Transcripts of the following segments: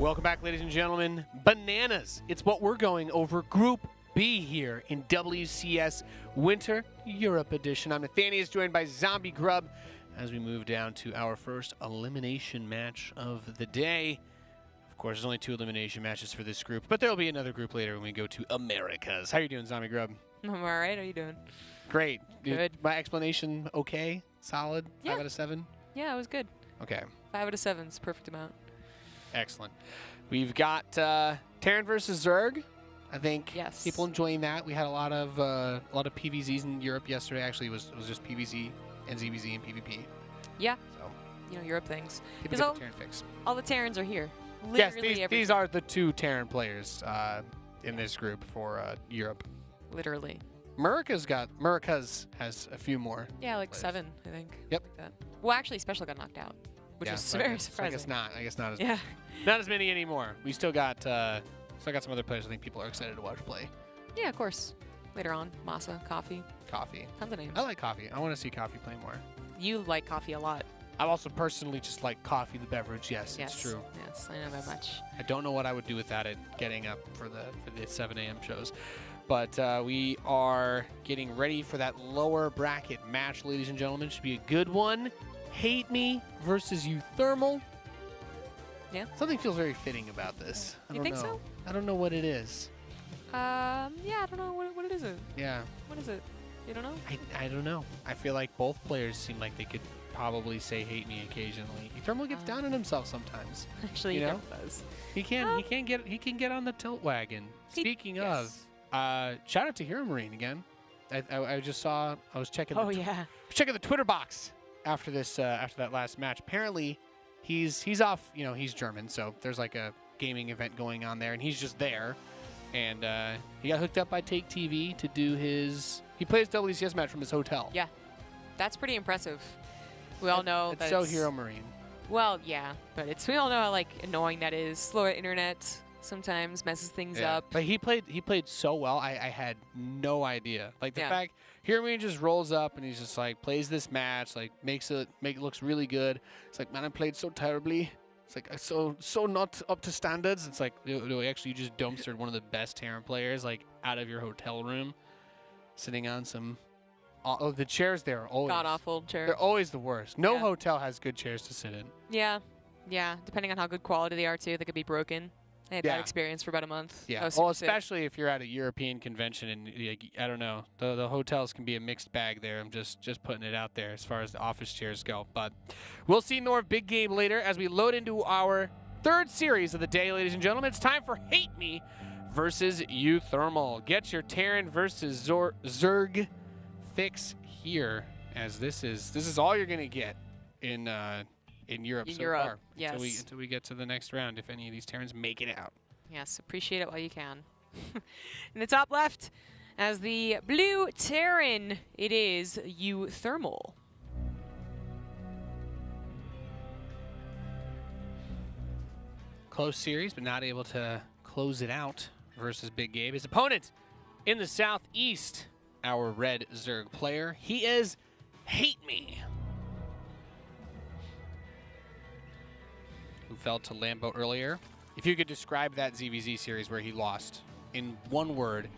Welcome back, ladies and gentlemen. Bananas. It's what we're going over Group B here in WCS Winter Europe Edition. I'm Nathanius, joined by Zombie Grub, as we move down to our first elimination match of the day. Of course, there's only 2 elimination matches for this group, but there'll be another group later when we go to Americas. How you doing, Zombie Grub? I'm all right. How you doing? Great. Good. My explanation okay? Solid? Yeah. 5 out of 7? Yeah, it was good. Okay. 5 out of 7 is the perfect amount. Excellent. We've got Terran versus Zerg. I think people enjoying that. We had a lot of PVZs in Europe yesterday. Actually, it was just PVZ and ZvT and PvP. Yeah. So, you know, Europe things. Because all, Terran fix. All the Terrans are here. Literally yes, these are the 2 Terran players in this group for Europe. Literally. Americas has a few more. Yeah, like players. 7, I think. Yep. Like that. Well, actually, Special got knocked out, which is very surprising. So I guess not. Not as many anymore. We still got some other players I think people are excited to watch play. Yeah, of course. Later on, Masa, Coffee. Coffee. Tons of names. I like Coffee. I want to see Coffee play more. You like Coffee a lot. I also personally just like coffee, the beverage. Yes, it's true. Yes, I know that much. I don't know what I would do without it getting up for the 7 a.m. shows. But we are getting ready for that lower bracket match, ladies and gentlemen. Should be a good one. Hateme versus uThermal. Yeah. Something feels very fitting about this. You think so? I don't know what it is. Yeah, I don't know. What is it? Yeah. What is it? You don't know? I don't know. I feel like both players seem like they could probably say hate me occasionally. uThermal gets down on himself sometimes. Actually, you he know? does. He can get on the tilt wagon. Speaking of, shout out to Hero Marine again. I just saw. I was checking. Checking the Twitter box after this after that last match. Apparently, he's off. You know, he's German, so there's like a gaming event going on there, and he's just there. And he got hooked up by Take TV to do his. He plays WCS match from his hotel. Yeah, that's pretty impressive. We all know it's that so Hero Marine. Well, yeah, but we all know how like annoying that is. Slower internet sometimes messes things up. But he played so well. I had no idea. Like the fact Hero Marine just rolls up and he's just like plays this match, like makes it looks really good. It's like, man, I played so terribly. It's like so not up to standards. It's like no, actually you just dumpstered one of the best Terran players like out of your hotel room, sitting on some. Oh, the chairs there are always god-awful chairs. They're always the worst. No hotel has good chairs to sit in. Yeah. Depending on how good quality they are too, they could be broken. I had that experience for about a month. Yeah. Well, especially if you're at a European convention and like, I don't know, the hotels can be a mixed bag there. I'm just putting it out there as far as the office chairs go. But we'll see more big game later as we load into our 3rd series of the day, ladies and gentlemen. It's time for Hateme versus uThermal. Get your Terran versus Zerg fix here, as this is all you're gonna get in Europe so far. Yes. Until we get to the next round, if any of these Terrans make it out. Yes, appreciate it while you can. In the top left, as the blue Terran, it is uThermal. Close series, but not able to close it out versus Big Gabe. His opponent in the southeast, our red Zerg player. He is Hateme, who fell to Lambo earlier. If you could describe that ZvZ series where he lost in one word,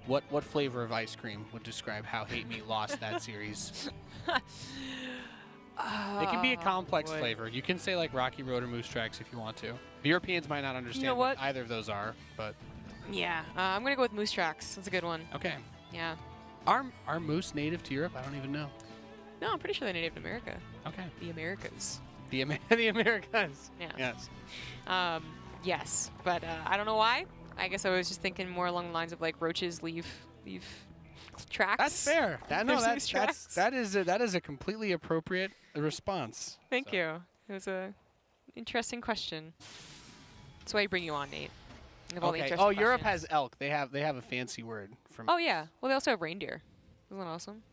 what flavor of ice cream would describe how Hateme lost that series? It can be a complex flavor. You can say like Rocky Road or Moose Tracks if you want to. The Europeans might not understand what either of those are, but... Yeah, I'm going to go with Moose Tracks. That's a good one. Okay. Yeah. Are moose native to Europe? I don't even know. No, I'm pretty sure they're native to America. Okay. The Americas. The Americas. Yeah. Yes. Yes, but I don't know why. I guess I was just thinking more along the lines of like roaches leave tracks. That's fair. That is a completely appropriate response. Thank you. It was a interesting question. That's why I bring you on, Nate. Okay. Oh, Europe has elk. They have a fancy word from. Oh yeah. Well, they also have reindeer. Isn't that awesome?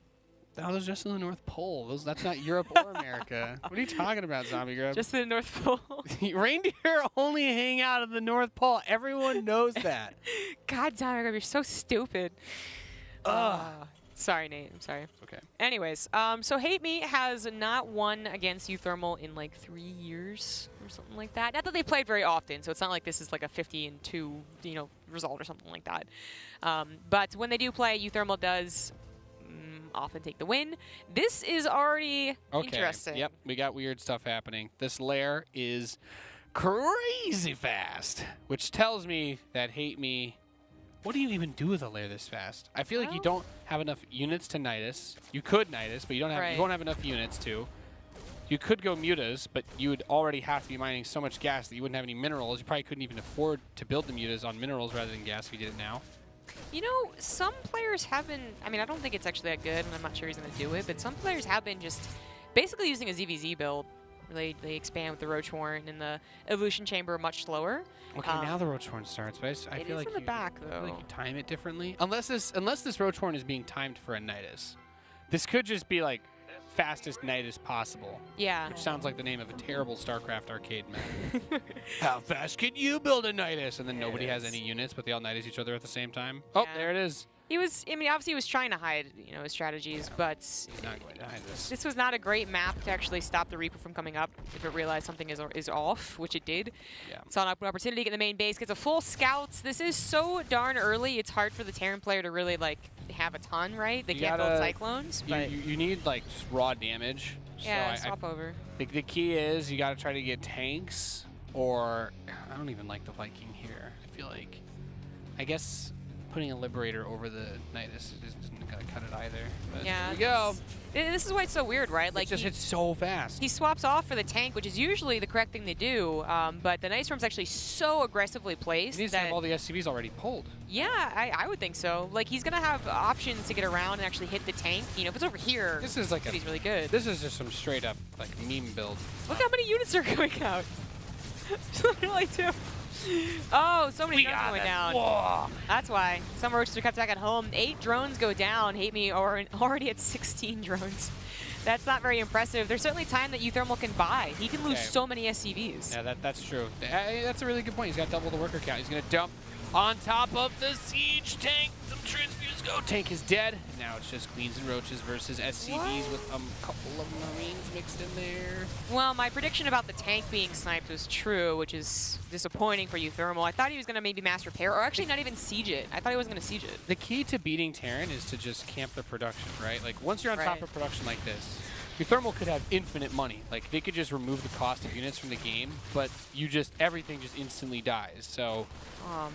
No, those are just in the North Pole. That's not Europe or America. What are you talking about, Zombie Grub? Just in the North Pole. Reindeer only hang out at the North Pole. Everyone knows that. God, Zombie Grub, you're so stupid. Sorry, Nate. I'm sorry. Okay. Anyways, so Hateme has not won against uThermal in like 3 years or something like that. Not that they played very often, so it's not like this is like a 50-2, result or something like that. But when they do play, uThermal does often take the win. This is already interesting. Yep, we got weird stuff happening. This lair is crazy fast, which tells me that Hateme. What do you even do with a lair this fast? I feel like you don't have enough units to Nidus. You could Nidus, but you don't have. You won't have enough units to. You could go mutas, but you would already have to be mining so much gas that you wouldn't have any minerals. You probably couldn't even afford to build the mutas on minerals rather than gas if you did it now. Some players have been, I mean, I don't think it's actually that good, and I'm not sure he's going to do it, but some players have been just basically using a ZvZ build. They expand with the Ro16 and the Evolution Chamber much slower. Okay, now the Ro16 starts, but I feel like in the back, though. I feel like you time it differently. Unless this Ro16 is being timed for a Nidus. This could just be like fastest Nidus possible. Yeah. Which sounds like the name of a terrible StarCraft arcade map. How fast can you build a Nidus? And then nobody has any units, but they all Nidus each other at the same time. Oh, there it is. He was, I mean, obviously he was trying to hide, his strategies, but not going to hide this. This was not a great map to actually stop the Reaper from coming up if it realized something is off, which it did. Yeah. Saw an opportunity to get in the main base, gets a full scouts. This is so darn early. It's hard for the Terran player to really, have a ton, right? They can't build Cyclones, but... You need, just raw damage. Yeah, so swap over. The key is you got to try to get tanks, or... I don't even like the Viking here. I feel like... I guess... putting a Liberator over the Nidus isn't going to cut it either. But yeah, there we go. This is why it's so weird, right? It just hits so fast. He swaps off for the tank, which is usually the correct thing to do, but the Night Storm's actually so aggressively placed. He needs to have all the SCVs already pulled. Yeah, I would think so. He's going to have options to get around and actually hit the tank. If it's over here, this is he's really good. This is just some straight up, meme build. Look how many units are going out. Literally two. Oh, so many drones going down. Whoa. That's why. Some roaches are kept back at home. 8 drones go down. Hateme already at 16 drones. That's not very impressive. There's certainly time that uThermal can buy. He can lose so many SCVs. Yeah, that's true. That's a really good point. He's got double the worker count. He's going to dump on top of the siege tank. Some transfuse go. Tank is dead. Now it's just Queens and Roaches versus SCVs with a couple of Marines mixed in there. Well, my prediction about the tank being sniped was true, which is disappointing for uThermal. I thought he was going to maybe mass repair, or actually not even siege it. I thought he wasn't going to siege it. The key to beating Terran is to just camp the production, right? Once you're on top of production like this, uThermal could have infinite money. They could just remove the cost of units from the game, but everything just instantly dies. So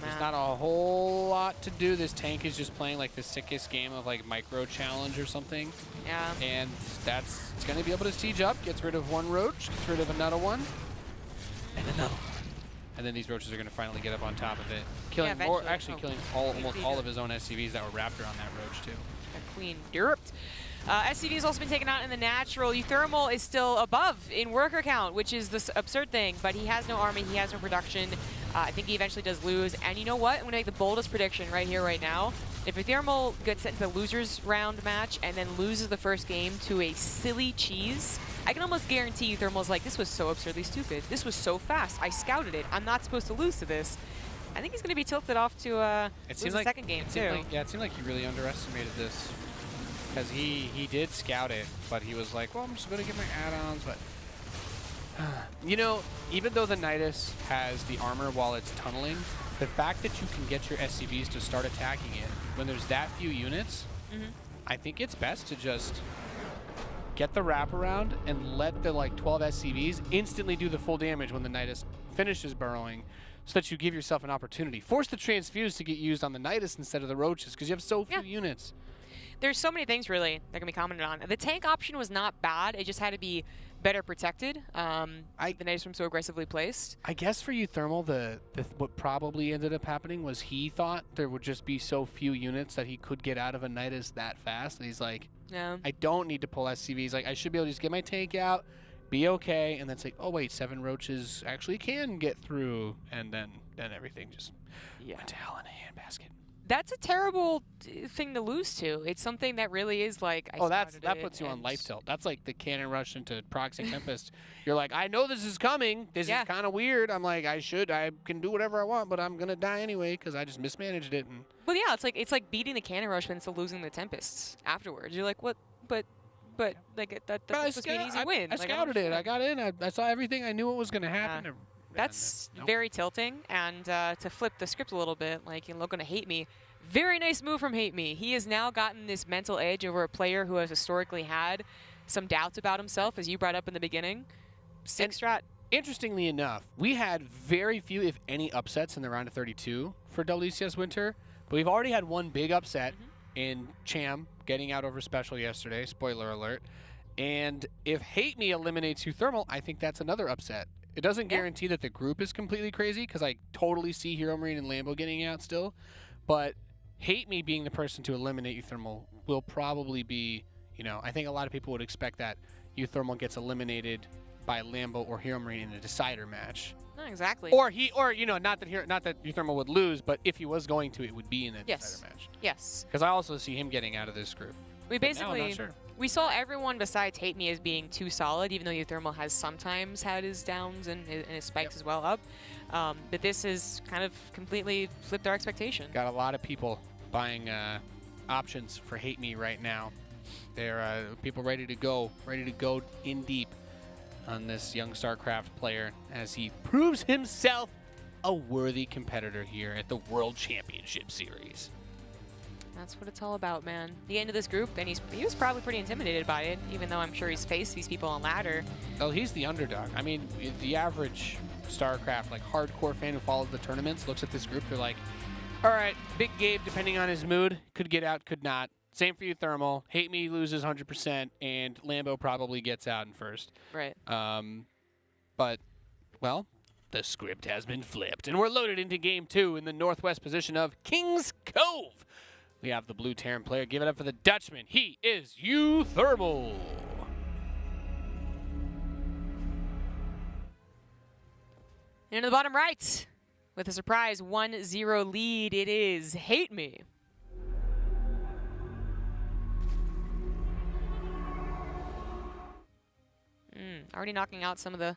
there's not a whole lot to do. This tank is just playing the sickest game of micro challenge or something. Yeah. And it's going to be able to siege up, gets rid of one roach, gets rid of another one, and another one. And then these roaches are going to finally get up on top of it, killing killing almost all of his own SCVs that were wrapped around that roach too. A Queen derped. SCV has also been taken out in the natural. uThermal is still above in worker count, which is this absurd thing, but he has no army, he has no production. I think he eventually does lose. And you know what? I'm going to make the boldest prediction right here, right now. If uThermal gets sent to the losers round match and then loses the first game to a silly cheese, I can almost guarantee uThermal's this was so absurdly stupid. This was so fast. I scouted it. I'm not supposed to lose to this. I think he's going to be tilted off to lose the second game, too. It seemed like he really underestimated this. Because he did scout it, but he was like, well, I'm just going to get my add-ons, but... even though the Nidus has the armor while it's tunneling, the fact that you can get your SCVs to start attacking it when there's that few units, I think it's best to just get the wraparound and let the 12 SCVs instantly do the full damage when the Nidus finishes burrowing, so that you give yourself an opportunity. Force the transfuse to get used on the Nidus instead of the roaches, because you have so few units. There's so many things, really, that can be commented on. The tank option was not bad. It just had to be better protected. The Nidus from so aggressively placed. I guess for uThermal, what probably ended up happening was he thought there would just be so few units that he could get out of a Nidus that fast. And he's like, no, I don't need to pull SCVs. I should be able to just get my tank out, be okay. And then it's oh, wait, 7 roaches actually can get through. And then everything just went to hell in a handbasket. That's a terrible thing to lose to. It's something that really is that puts you on life tilt. That's like the cannon rush into Proxy Tempest. You're like, I know this is coming. This is kind of weird. I'm like, I can do whatever I want, but I'm gonna die anyway because I just mismanaged it. Well, yeah, it's like beating the cannon rush and still losing the Tempests afterwards. You're like, what? But but like that's supposed to be an easy win. I Like, scouted it. I got in. I saw everything. I knew what was going to happen. That's nope. very tilting. And to flip the script a little bit, like, you're going to hate me. Very nice move from Hateme. He has now gotten this mental edge over a player who has historically had some doubts about himself, as you brought up in the beginning. Sick strat. Interestingly enough, we had very few, if any, upsets in the round of 32 for WCS Winter, but we've already had one big upset in Cham getting out over Special yesterday. Spoiler alert. And if Hateme eliminates uThermal, I think that's another upset. It doesn't guarantee that the group is completely crazy, because I totally see Hero Marine and Lambo getting out still, but Hateme being the person to eliminate uThermal will probably be, you know, I think a lot of people would expect that uThermal gets eliminated by Lambo or Hero Marine in a decider match. Not exactly. Or you know, not that uThermal would lose, but if he was going to, it would be in a decider match. Yes. Because I also see him getting out of this group. We basically, sure. we saw everyone besides Hateme as being too solid, even though uThermal has sometimes had his downs and his spikes as well up. But this has kind of completely flipped our expectation. Got a lot of people buying options for Hateme right now. They're people ready to go in deep on this young StarCraft player as he proves himself a worthy competitor here at the World Championship Series. That's what it's all about, man. You get into this group, and he was probably pretty intimidated by it, even though I'm sure he's faced these people on ladder. Oh, he's the underdog. I mean, the average StarCraft, like, hardcore fan who follows the tournaments looks at this group, they're like, all right, Big Gabe, depending on his mood, could get out, could not. Same for uThermal. Hateme loses 100%, and Lambo probably gets out in first. Right. But, well, the script has been flipped, and we're loaded into Game 2 in the northwest position of Kings Cove. We have the blue Terran player. Give it up for the Dutchman. He is uThermal. And in the bottom right, with a surprise 1-0 lead, it is Hateme. Already knocking out some of the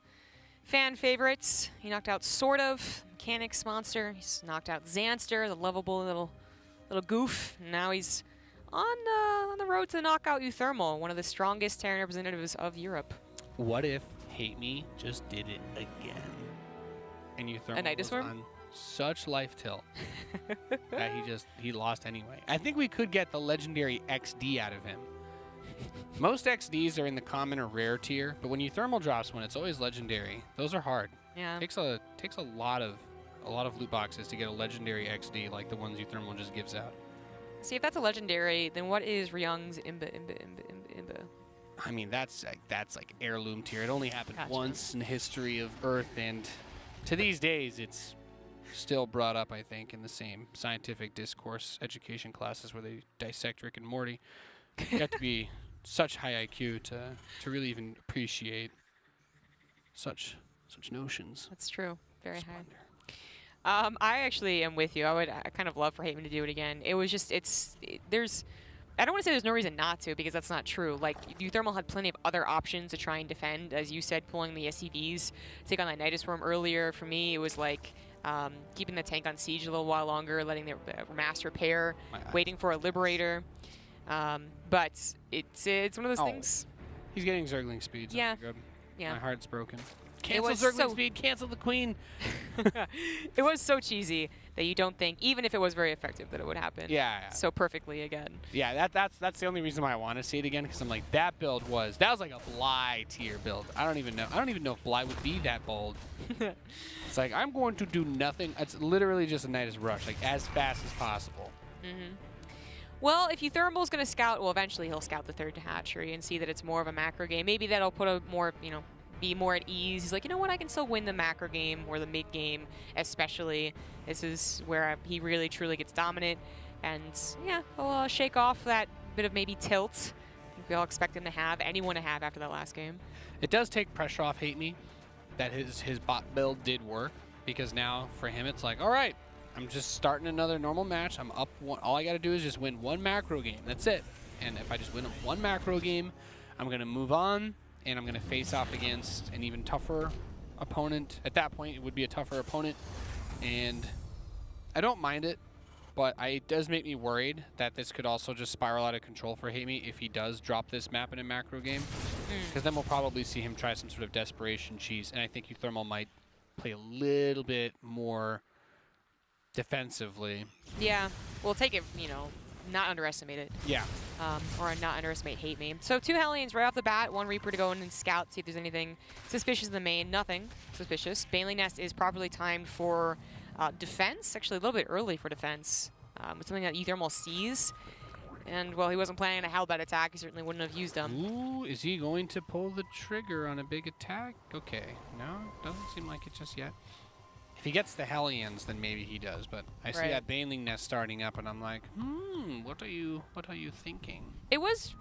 fan favorites. He knocked out Sort of, Mechanics Monster. He's knocked out Xanster, the lovable little goof. Now he's on the road to knock out uThermal, one of the strongest Terran representatives of Europe. What if Hateme just did it again? And uThermal was on such life tilt that he lost anyway. I think we could get the legendary XD out of him. Most XDs are in the common or rare tier, but when uThermal drops one, it's always legendary. Those are hard. Yeah. Takes a lot of loot boxes to get a legendary XD like the ones uThermal just gives out. See, if that's a legendary, then what is Ryung's Imba? I mean, that's like heirloom tier. It only happened once in the history of Earth, and to these days, it's still brought up, I think, in the same scientific discourse education classes where they dissect Rick and Morty. You have to be such high IQ to really even appreciate such notions. That's true. Very high. I actually am with you. I kind of love for Hateme to do it again. It was just, there's, I don't want to say there's no reason not to, because that's not true. Like, uThermal had plenty of other options to try and defend. As you said, pulling the SCVs, take on that Nidus Swarm earlier. For me, it was like keeping the tank on siege a little while longer, letting the mass repair, waiting for a Liberator. But it's one of those things. He's getting Zergling speed. So yeah. good. Yeah. My heart's broken. Cancel Zergling speed. Cancel the Queen. It was so cheesy that you don't think, even if it was very effective, that it would happen. Yeah. So perfectly again. Yeah. That's the only reason why I want to see it again, because I'm like, that build was like a Bly tier build. I don't even know if Bly would be that bold. It's like, I'm going to do nothing. It's literally just a Nidus Rush, like as fast as possible. Well, if uThermal's going to scout, well, eventually he'll scout the third hatchery and see that it's more of a macro game. Maybe that'll put a more, be more at ease. He's like, you know what, I can still win the macro game or the mid game, especially. This is where he really, truly gets dominant. And, yeah, he'll shake off that bit of maybe tilt we all expect him to have, anyone to have after that last game. It does take pressure off Hateme that his bot build did work, because now for him it's like, all right, I'm just starting another normal match. I'm up one. All I got to do is just win one macro game. That's it. And if I just win one macro game, I'm going to move on, and I'm going to face off against an even tougher opponent. At that point, it would be a tougher opponent, and I don't mind it. but it does make me worried that this could also just spiral out of control for Hateme if he does drop this map in a macro game. Because then we'll probably see him try some sort of desperation cheese, and I think uThermal might play a little bit more defensively. Yeah, we'll take it, you know, not underestimate it. Yeah. Or not underestimate Hateme. So 2 Hellions right off the bat, 1 Reaper to go in and scout, see if there's anything suspicious in the main. Nothing suspicious. Baneling Nest is properly timed for defense, actually a little bit early for defense. It's something that uThermal sees. And, well, he wasn't planning on a Hellbat attack. He certainly wouldn't have used them. Ooh, is he going to pull the trigger on a big attack? Okay. No, doesn't seem like it just yet. If he gets the Hellions, then maybe he does. But I see that Baneling Nest starting up, and I'm like, what are you thinking? It was,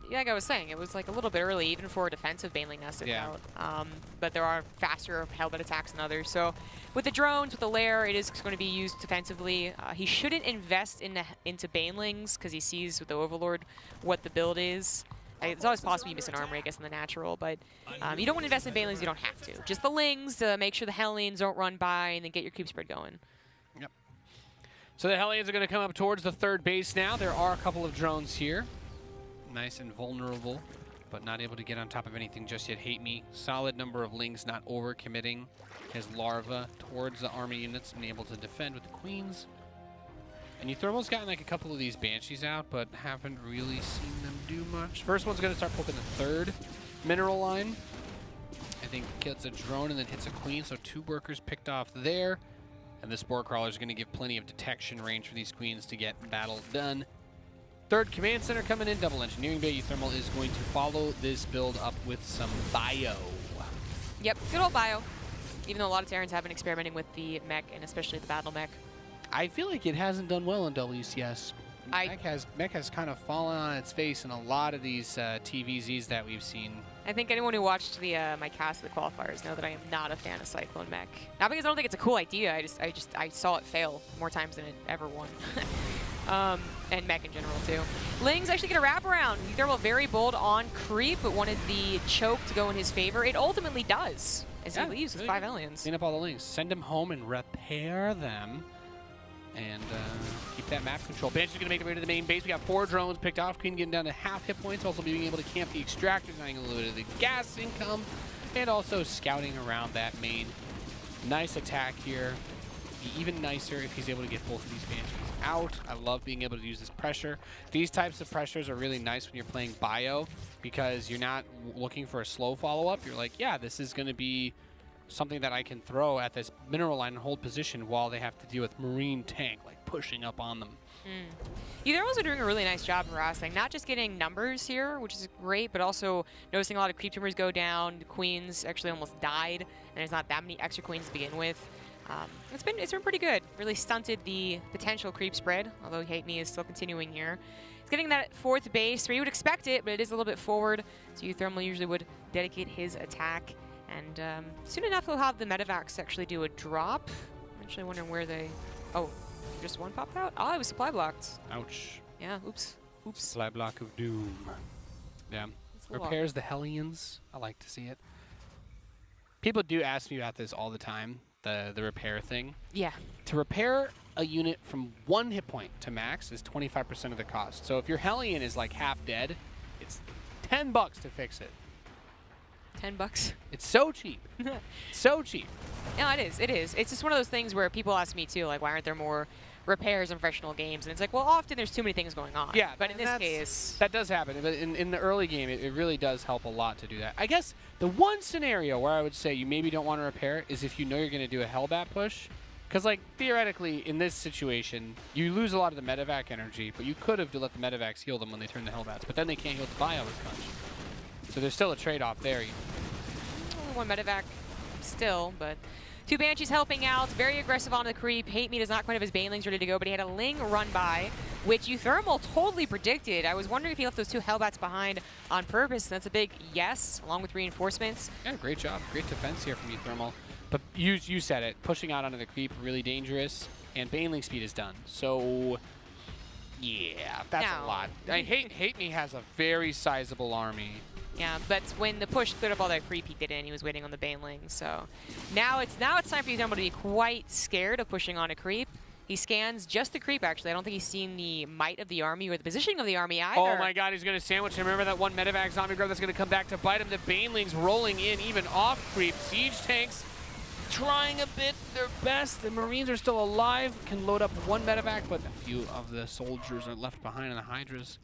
like I was saying, it was like a little bit early, even for a defensive Baneling Nest account. But there are faster Hellbat attacks than others. So with the drones, with the lair, it is going to be used defensively. He shouldn't invest into Banelings because he sees with the Overlord what the build is. It's always possible you miss an armory, I guess, in the natural, but you don't want to invest in Banelings, you don't have to. Just the Lings to make sure the Hellions don't run by and then get your creep spread going. Yep. So the Hellions are going to come up towards the 3rd base now. There are a couple of drones here. Nice and vulnerable, but not able to get on top of anything just yet. Hateme, solid number of Lings, not over-committing his larva towards the army units and able to defend with the Queens. And uThermal's gotten like a couple of these Banshees out, but haven't really seen them do much. First one's going to start poking the 3rd mineral line. I think gets a drone and then hits a Queen, so 2 workers picked off there. And the Spore Crawler is going to give plenty of detection range for these Queens to get battle done. 3rd Command Center coming in, double engineering bay. uThermal is going to follow this build up with some bio. Yep, good old bio. Even though a lot of Terrans have been experimenting with the mech, and especially the battle mech. I feel like it hasn't done well in WCS. Mech has kind of fallen on its face in a lot of these TVZs that we've seen. I think anyone who watched the my cast of the qualifiers know that I am not a fan of Cyclone Mech. Not because I don't think it's a cool idea. I saw it fail more times than it ever won. And Mech in general too. Lings actually get a wraparound. uThermal very bold on creep, but wanted the choke to go in his favor. It ultimately does, as he leaves with 5 Aliens. Clean up all the Lings. Send them home and repair them. And keep that map control. Banshee's going to make their way to the main base. We got 4 drones picked off. Queen getting down to half hit points. Also being able to camp the extractor, getting a little bit of the gas income. And also scouting around that main. Nice attack here. Be even nicer if he's able to get both of these Banshees out. I love being able to use this pressure. These types of pressures are really nice when you're playing bio because you're not looking for a slow follow-up. You're like, yeah, this is going to be something that I can throw at this mineral line and hold position while they have to deal with marine tank, like pushing up on them. uThermal's been doing a really nice job harassing, not just getting numbers here, which is great, but also noticing a lot of creep tumors go down. The Queens actually almost died, and there's not that many extra Queens to begin with. It's been pretty good. Really stunted the potential creep spread, although Hateme is still continuing here. It's getting that 4th base where you would expect it, but it is a little bit forward, so uThermal usually would dedicate his attack. And soon enough, he'll have the medevacs actually do a drop. I'm actually wondering where they... Oh, just one popped out? Oh, it was supply blocked. Ouch. Yeah, oops. Supply block of doom. Yeah. Repairs the Hellions. I like to see it. People do ask me about this all the time, the repair thing. Yeah. To repair a unit from 1 hit point to max is 25% of the cost. So if your Hellion is like half dead, it's $10 to fix it. $10. It's so cheap. So cheap. No, it is. It is. It's just one of those things where people ask me too, like, why aren't there more repairs in professional games? And it's like, well, often there's too many things going on. Yeah, but in this case, that does happen. But in the early game, it really does help a lot to do that. I guess the one scenario where I would say you maybe don't want to repair is if you know you're going to do a Hellbat push. Because, like, theoretically, in this situation, you lose a lot of the medevac energy, but you could have let the medevacs heal them when they turn to Hellbats. But then they can't heal the bio as much. So there's still a trade-off there. Only 1 medevac still, but 2 Banshees helping out. Very aggressive on the creep. Hateme does not quite have his Banelings ready to go, but he had a Ling run by, which uThermal totally predicted. I was wondering if he left those 2 Hellbats behind on purpose, and that's a big yes, along with reinforcements. Yeah, great job. Great defense here from uThermal. But you said it. Pushing out onto the creep, really dangerous, and Baneling speed is done. So, yeah, that's a lot. Hateme has a very sizable army. Yeah, but when the push cleared up all that creep, he didn't. He was waiting on the Baneling. So now it's time for uThermal to be quite scared of pushing on a creep He scans just the creep, actually. I don't think he's seen the might of the army or the positioning of the army either. Oh my god, he's going to sandwich him. Remember that one medevac zombie grub that's going to come back to bite him? The Banelings rolling in, even off creep. Siege tanks trying a bit their best. The Marines are still alive, can load up one medevac, but a few of the soldiers are left behind, and the Hydra's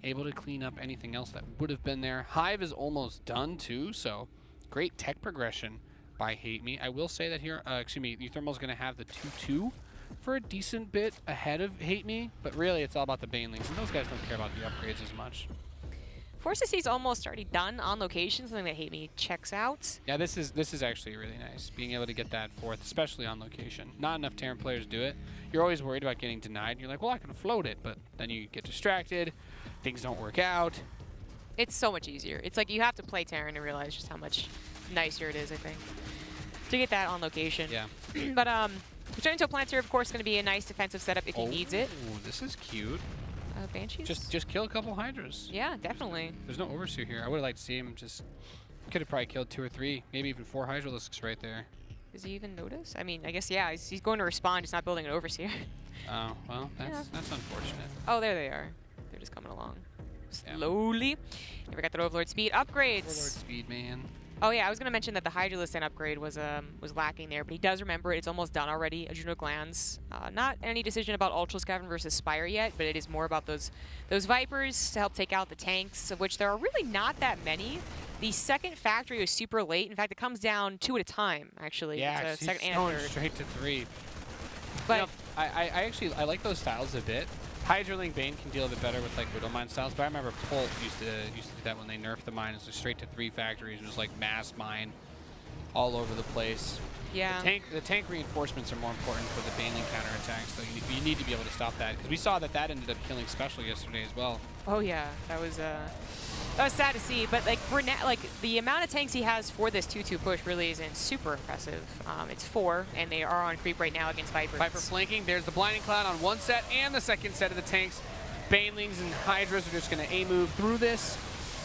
able to clean up anything else that would have been there. Hive is almost done too, so great tech progression by Hateme. I will say that here, uThermal's going to have the 2-2 for a decent bit ahead of Hateme, but really it's all about the Banelings, and those guys don't care about the upgrades as much. Force to Sea's almost already done on location, something that Hateme checks out. Yeah, this is actually really nice, being able to get that fourth, especially on location. Not enough Terran players do it. You're always worried about getting denied. You're like, well, I can float it, but then you get distracted, things don't work out. It's so much easier. It's like you have to play Terran to realize just how much nicer it is, I think, to get that on location. Yeah. But returning to a planetary, of course, going to be a nice defensive setup if he needs it. Oh, this is cute. Banshees? Just kill a couple Hydras. Yeah, definitely. There's no Overseer here. I would have liked to see him just... Could have probably killed 2 or 3, maybe even 4 Hydralisks right there. Does he even notice? I mean, I guess, yeah, he's going to respond. He's not building an Overseer. Oh, well, that's unfortunate. Oh, there they are. They're just coming along slowly. Never got that Overlord speed. Upgrades. Overlord speed, man. Oh yeah, I was going to mention that the Hydralisk upgrade was lacking there, but he does remember it. It's almost done already. Adrenal Glands. Not any decision about Ultra Scaven versus Spire yet, but it is more about those Vipers to help take out the tanks, of which there are really not that many. The second factory was super late. In fact, it comes down 2 at a time, actually. Yeah, it's a second she's and a going third. straight to 3. But you know, I like those styles a bit. Hydraling Bane can deal a bit better with like Widow Mine styles, but I remember Pult used to do that when they nerfed the mine. It was straight to 3 factories. It was like mass mine all over the place. yeah. The tank reinforcements are more important for the Baneling counterattacks, so you need to be able to stop that. Because we saw that ended up killing Special yesterday as well. Oh yeah, that was sad to see. But like the amount of tanks he has for this 2-2 push really isn't super impressive. It's 4, and they are on creep right now against Vipers. Viper flanking. There's the Blinding Cloud on one set and the second set of the tanks. Banelings and Hydras are just going to A-move through this.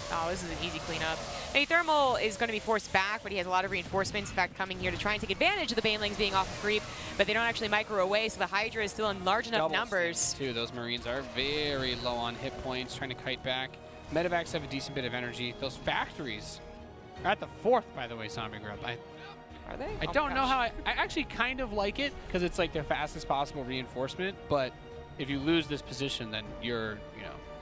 Oh, this is an easy cleanup. Now, uThermal is going to be forced back, but he has a lot of reinforcements, in fact, coming here to try and take advantage of the Banelings being off the creep, but they don't actually micro away, so the Hydra is still in large enough numbers. Too. Those Marines are very low on hit points, trying to kite back. Medevacs have a decent bit of energy. Those factories are at the 4th, by the way, Zombie Grub. Are they? I don't know how I actually kind of like it, because it's like their fastest possible reinforcement, but if you lose this position, then you're,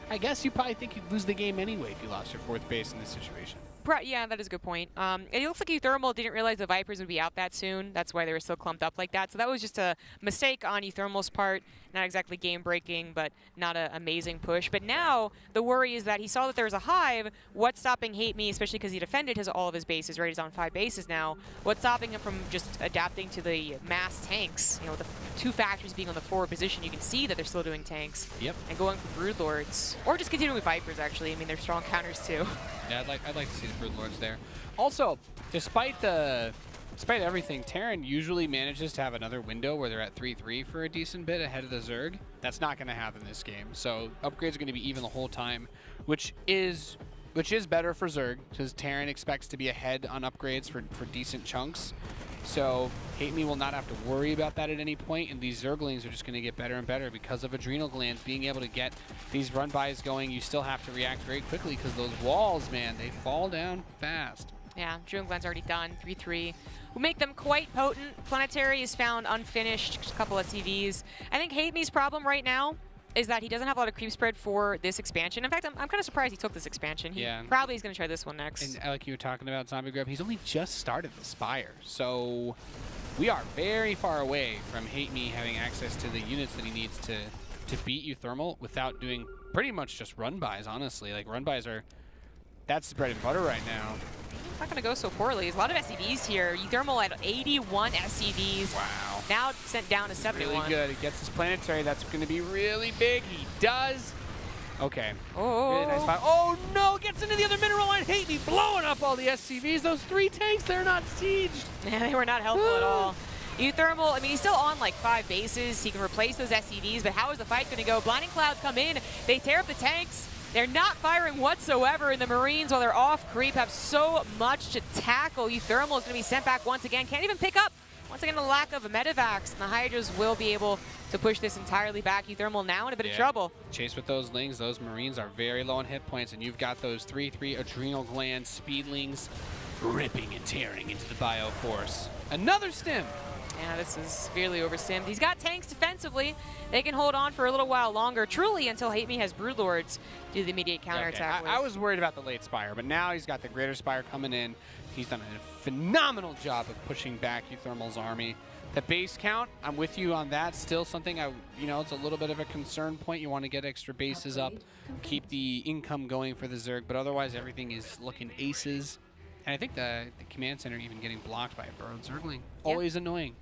I guess you probably think you'd lose the game anyway if you lost your 4th base in this situation. Yeah, that is a good point. It looks like uThermal didn't realize the Vipers would be out that soon. That's why they were still clumped up like that. So that was just a mistake on uThermal's part. Not exactly game-breaking, but not an amazing push. But now the worry is that he saw that there was a Hive. What's stopping Hateme, especially because he defended all of his bases, right? He's on 5 bases now. What's stopping him from just adapting to the mass tanks? You know, the 2 factories being on the forward position, you can see that they're still doing tanks. Yep. And going for Broodlords. Or just continuing with Vipers, actually. I mean, they're strong counters, too. Yeah, I'd like to see the Broodlords there. Also, despite everything, Terran usually manages to have another window where they're at 3-3 for a decent bit ahead of the Zerg. That's not going to happen this game. So upgrades are going to be even the whole time, which is better for Zerg, because Terran expects to be ahead on upgrades for decent chunks. So Hateme will not have to worry about that at any point, and these Zerglings are just going to get better and better because of Adrenal Glands being able to get these run-bys going. You still have to react very quickly because those walls, man, they fall down fast. Yeah, Adrenal Glands already done, 3-3. Will make them quite potent. Planetary is found unfinished, just a couple of CVs. I think Hateme's problem right now is that he doesn't have a lot of creep spread for this expansion. In fact, I'm kind of surprised he took this expansion. He probably is going to try this one next. And like you were talking about, Zombie Grub, he's only just started the Spire. So we are very far away from Hateme having access to the units that he needs to beat uThermal without doing pretty much just run-bys, honestly. Like, run-bys that's bread and butter right now. It's not going to go so poorly. There's a lot of SCVs here. uThermal had 81 SCVs. Wow. Now sent down to 71. Really good. He gets his planetary. That's going to be really big. He does. Okay. Oh. Really nice spot. Oh, no. Gets into the other mineral line. Hateme blowing up all the SCVs. Those 3 tanks, they're not sieged. Yeah, they were not helpful at all. uThermal, I mean, he's still on like 5 bases. He can replace those SCVs, but how is the fight going to go? Blinding Clouds come in. They tear up the tanks. They're not firing whatsoever, and the Marines, while they're off creep, have so much to tackle. uThermal is going to be sent back once again. Can't even pick up once again, the lack of a medevacs, and the Hydras will be able to push this entirely back. uThermal now in a bit of trouble. Chase with those Lings. Those Marines are very low on hit points, and you've got those 3/3 adrenal gland speedlings ripping and tearing into the bio force. Another stim. Yeah, this is severely overstimmed. He's got tanks defensively. They can hold on for a little while longer, truly, until Hateme has Broodlords do the immediate counterattack. Okay. I was worried about the late Spire, but now he's got the Greater Spire coming in. He's done a phenomenal job of pushing back uThermal's army. The base count, I'm with you on that. Still something, it's a little bit of a concern point. You want to get extra bases up, keep the income going for the Zerg, but otherwise everything is looking aces. And I think the command center even getting blocked by a burrowed Zergling. Always annoying.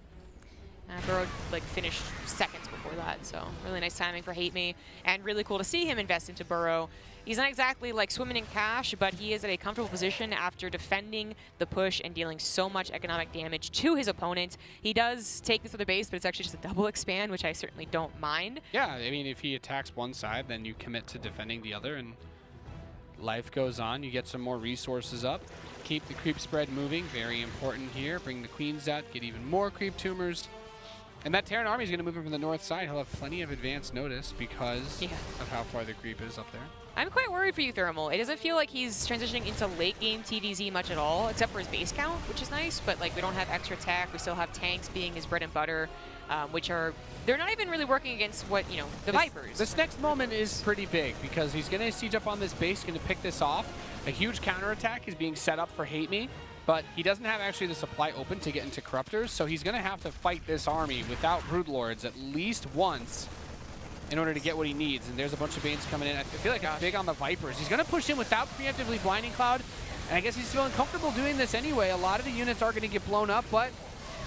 Burrow finished seconds before that, so really nice timing for Hateme, and really cool to see him invest into Burrow. He's not exactly swimming in cash, but he is at a comfortable position after defending the push and dealing so much economic damage to his opponent. He does take this other base, but it's actually just a double expand, which I certainly don't mind. Yeah, I mean, if he attacks one side, then you commit to defending the other, and life goes on. You get some more resources up. Keep the creep spread moving, very important here. Bring the queens out, get even more creep tumors. And that Terran army is going to move him from the north side. He'll have plenty of advance notice because of how far the creep is up there. I'm quite worried for uThermal. It doesn't feel like he's transitioning into late game TDZ much at all, except for his base count, which is nice. But we don't have extra attack. We still have tanks being his bread and butter, which they're not even really working against the Vipers. This next moment is pretty big because he's going to siege up on this base, going to pick this off. A huge counterattack is being set up for Hateme. But he doesn't have actually the supply open to get into Corruptors, so he's going to have to fight this army without Broodlords at least once in order to get what he needs. And there's a bunch of Banes coming in. I feel like it's big on the Vipers. He's going to push in without preemptively Blinding Cloud, and I guess he's feeling comfortable doing this anyway. A lot of the units are going to get blown up, but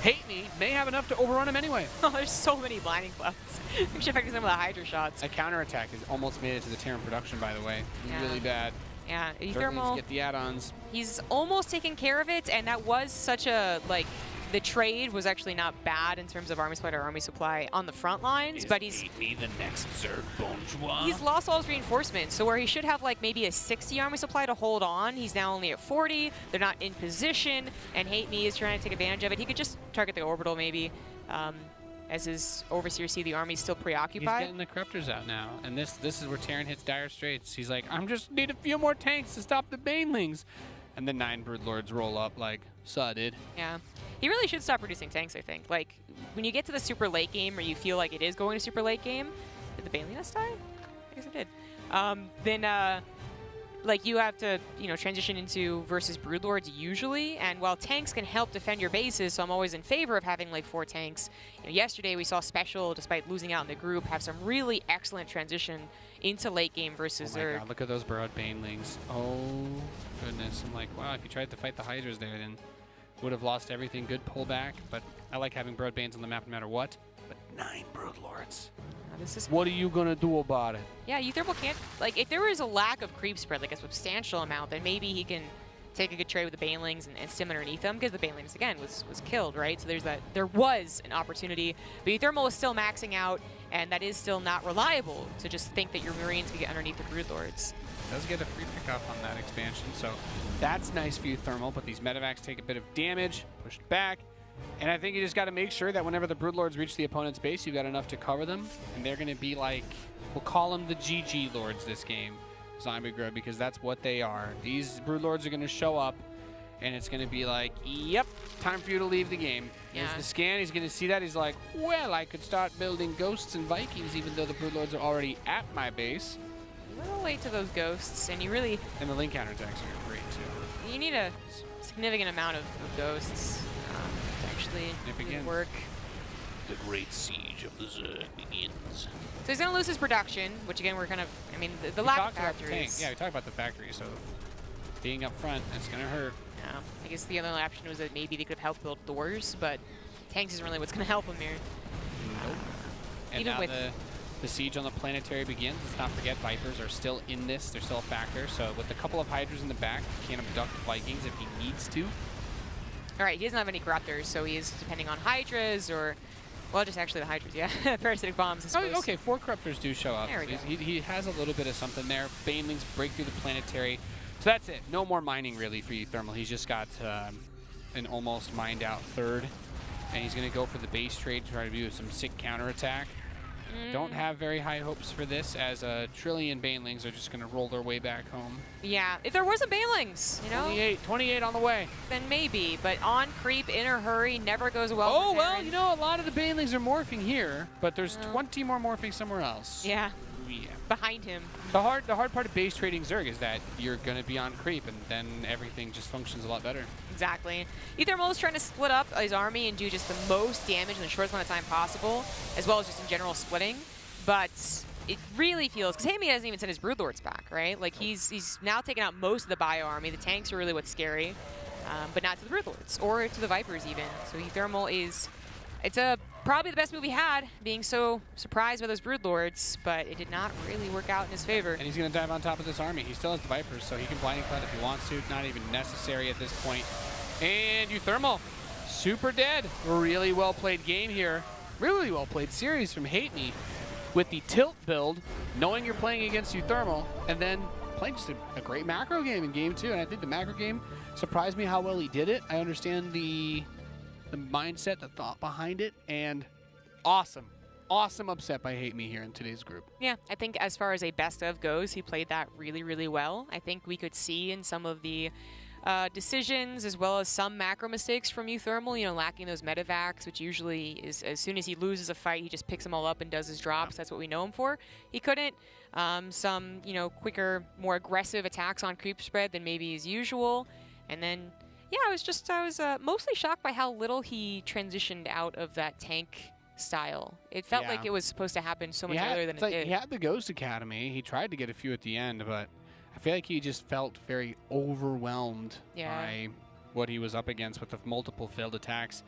Hateme may have enough to overrun him anyway. Oh, there's so many Blinding Clouds. Actually affecting some of the Hydra shots. A counterattack has almost made it to the Terran production, by the way. Really bad. Yeah, uThermal, get the add-ons. He's almost taking care of it, and that was such a, the trade was actually not bad in terms of army supply on the front lines, but he's Hateme the next Zerg Bonjour. He's lost all his reinforcements, so where he should have maybe a 60 army supply to hold on, he's now only at 40. They're not in position, and Hateme is trying to take advantage of it. He could just target the orbital maybe. As his overseers see the army still preoccupied. He's getting the Corruptors out now, and this is where Terran hits dire straits. He's like, I'm just need a few more tanks to stop the Banelings. And the 9 Broodlords roll up dude. Yeah. He really should stop producing tanks, I think. When you get to the super late game, or you feel like it is going to super late game, did the Baneling nest die? I guess it did. Then, you have to, transition into versus Broodlords usually, and while tanks can help defend your bases, so I'm always in favor of having 4 tanks. Yesterday we saw Special, despite losing out in the group, have some really excellent transition into late game versus Zerg. God, look at those burrowed Banelings. Oh goodness, I'm like, wow, if you tried to fight the Hydras there, then would have lost everything. Good pullback, but I like having burrowed Banes on the map no matter what. But 9 Broodlords. What are you going to do about it? Yeah, uThermal can't, if there was a lack of creep spread, a substantial amount, then maybe he can take a good trade with the Banelings and stim underneath them, because the Banelings, again, was killed, right? So there was an opportunity, but uThermal is still maxing out, and that is still not reliable to just think that your Marines can get underneath the Broodlords. Does get a free pickoff on that expansion, so that's nice for uThermal, but these medevacs take a bit of damage, pushed back. And I think you just got to make sure that whenever the Broodlords reach the opponent's base, you've got enough to cover them. And they're going to be we'll call them the GG Lords this game, Zombie Grub, because that's what they are. These Broodlords are going to show up, and it's going to be yep, time for you to leave the game. There's the scan. He's going to see that. He's like, well, I could start building Ghosts and Vikings, even though the Broodlords are already at my base. A little late to those Ghosts, and you really... And the Link counterattacks are great, too. You need a significant amount of Ghosts. Actually work. The great siege of the Zerg begins. So he's going to lose his production, which again, we're kind of, the lack of factories. Yeah, we talked about the factory, so being up front, it's going to hurt. Yeah, I guess the other option was that maybe they could have helped build doors, but tanks isn't really what's going to help him here. Nope. And even now with the siege on the planetary begins. Let's not forget Vipers are still in this. They're still a factor. So with a couple of Hydras in the back, he can abduct Vikings if he needs to. All right, he doesn't have any Corruptors, so he is depending on Hydras or, well, just actually the Hydras, yeah. Parasitic Bombs, I suppose. Oh, okay, 4 Corruptors do show up. There we go. He has a little bit of something there. Banelings break through the planetary. So that's it. No more mining, really, for uThermal. He's just got an almost mined out 3rd. and he's going to go for the base trade to try to do some sick counterattack. Don't have very high hopes for this, as a trillion Banelings are just going to roll their way back home. Yeah, if there were some Banelings, you know? 28 on the way. Then maybe, but on creep, in a hurry, never goes well. Oh, well, you know, a lot of the Banelings are morphing here, but there's 20 more morphing somewhere else. Yeah. Yeah. Behind him. The hard part of base trading Zerg is that you're going to be on creep, and then everything just functions a lot better. Exactly. uThermal is trying to split up his army and do just the most damage in the shortest amount of time possible, as well as just in general splitting. But it really feels, because Hateme hasn't even sent his Broodlords back, right? Like he's now taken out most of the bio army. The tanks are really what's scary, but not to the Broodlords or to the Vipers even. So uThermal is, it's probably the best move he had, being so surprised by those Broodlords, but it did not really work out in his favor. And he's going to dive on top of this army. He still has the Vipers, so he can blinding flood if he wants to. Not even necessary at this point. And uThermal, super dead. Really well played game here. Really well played series from Hateme with the tilt build, knowing you're playing against uThermal, and then playing just a great macro game in game 2. And I think the macro game surprised me how well he did it. I understand the mindset, the thought behind it, and awesome upset by Hateme here in today's group. Yeah, I think as far as a best of goes, he played that really, really well. I think we could see in some of the decisions, as well as some macro mistakes from uThermal, you know, lacking those medevacs, which usually is, as soon as he loses a fight, he just picks them all up and does his drops. That's what we know him for. He couldn't. Some, you know, quicker, more aggressive attacks on creep spread than maybe is usual. And then, yeah, I was mostly shocked by how little he transitioned out of that tank style. It felt like it was supposed to happen so much earlier than it did. He had the Ghost Academy. He tried to get a few at the end, but I feel like he just felt very overwhelmed by what he was up against with the multiple failed attacks.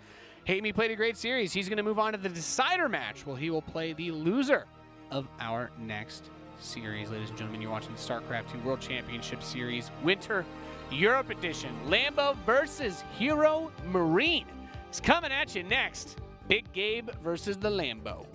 Hateme played a great series. He's going to move on to the decider match. Well, he will play the loser of our next series. Ladies and gentlemen, you're watching the StarCraft 2 World Championship Series Winter Europe Edition. Lambo versus Hero Marine. It's coming at you next. Big Gabe versus the Lambo.